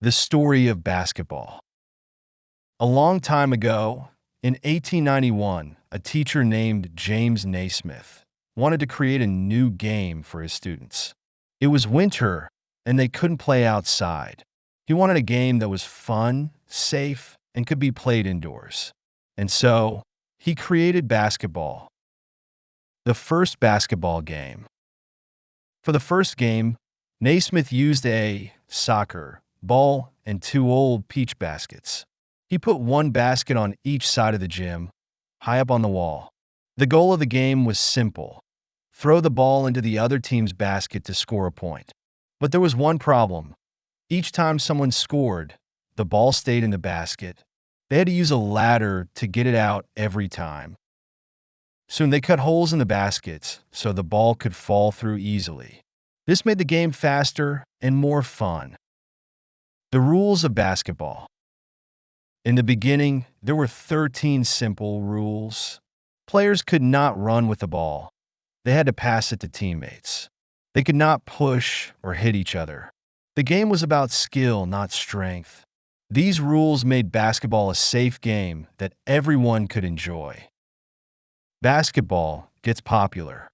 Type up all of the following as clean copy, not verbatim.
The story of basketball. A long time ago, in 1891, a teacher named James Naismith wanted to create a new game for his students. It was winter, and they couldn't play outside. He wanted a game that was fun, safe, and could be played indoors. And so, he created basketball, the first basketball game. For the first game, Naismith used a soccer ball and two old peach baskets. He put one basket on each side of the gym, high up on the wall. The goal of the game was simple: throw the ball into the other team's basket to score a point. But there was one problem. Each time someone scored, the ball stayed in the basket. They had to use a ladder to get it out every time. Soon they cut holes in the baskets so the ball could fall through easily. This made the game faster and more fun. The rules of basketball. In the beginning, there were 13 simple rules. Players could not run with the ball. They had to pass it to teammates. They could not push or hit each other. The game was about skill, not strength. These rules made basketball a safe game that everyone could enjoy. Basketball gets popular.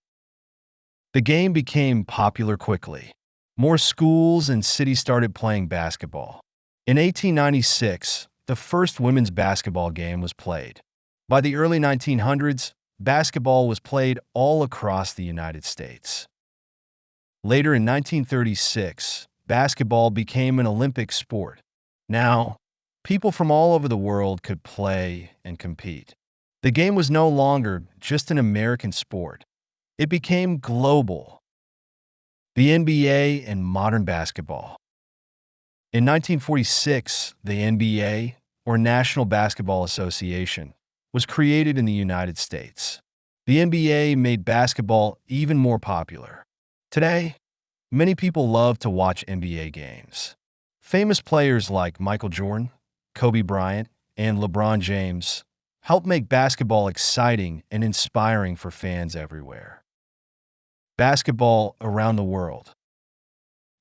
The game became popular quickly. More schools and cities started playing basketball. In 1896, the first women's basketball game was played. By the early 1900s, basketball was played all across the United States. Later in 1936, basketball became an Olympic sport. Now, people from all over the world could play and compete. The game was no longer just an American sport. It became global. The NBA and modern basketball. In 1946, the NBA, or National Basketball Association, was created in the United States. The NBA made basketball even more popular. Today, many people love to watch NBA games. Famous players like Michael Jordan, Kobe Bryant, and LeBron James help make basketball exciting and inspiring for fans everywhere. Basketball around the world.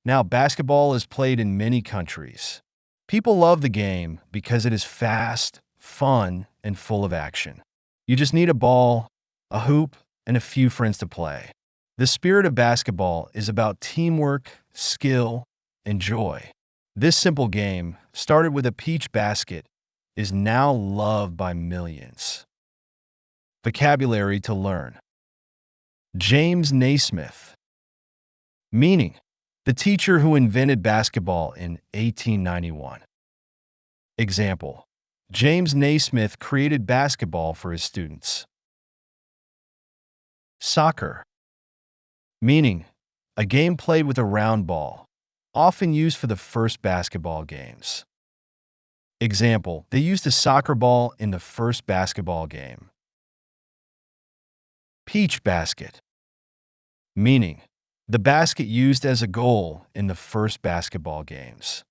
Now, basketball is played in many countries. People love the game because it is fast, fun, and full of action. You just need a ball, a hoop, and a few friends to play. The spirit of basketball is about teamwork, skill, and joy. This simple game, started with a peach basket, is now loved by millions. Vocabulary to learn. James Naismith. Meaning: the teacher who invented basketball in 1891. Example: James Naismith created basketball for his students. Soccer. Meaning: a game played with a round ball, often used for the first basketball games. Example: they used a soccer ball in the first basketball game. Peach basket. Meaning: the basket used as a goal in the first basketball games.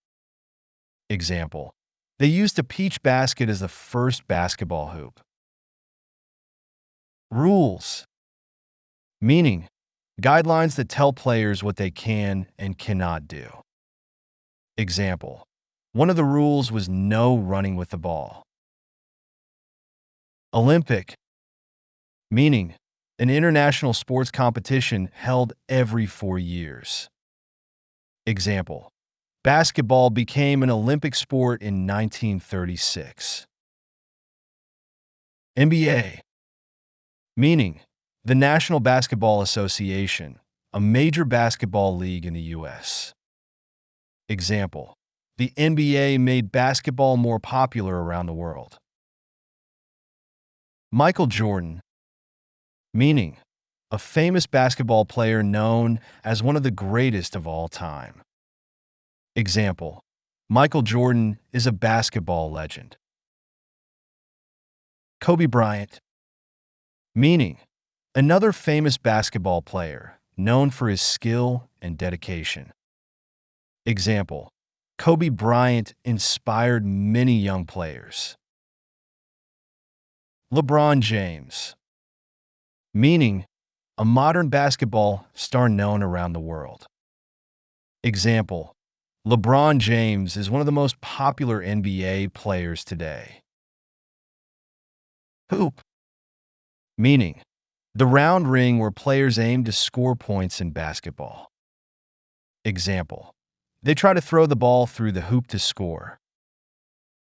Example: they used a peach basket as the first basketball hoop. Rules. Meaning: guidelines that tell players what they can and cannot do. Example: one of the rules was no running with the ball. Olympic. Meaning: an international sports competition held every 4 years. Example: basketball became an Olympic sport in 1936. NBA. Meaning: the National Basketball Association, a major basketball league in the U.S. Example: the NBA made basketball more popular around the world. Michael Jordan. Meaning: a famous basketball player known as one of the greatest of all time. Example: Michael Jordan is a basketball legend. Kobe Bryant. Meaning: another famous basketball player known for his skill and dedication. Example: Kobe Bryant inspired many young players. LeBron James. Meaning: a modern basketball star known around the world. Example: LeBron James is one of the most popular NBA players today. Hoop, meaning the round ring where players aim to score points in basketball. Example: they try to throw the ball through the hoop to score.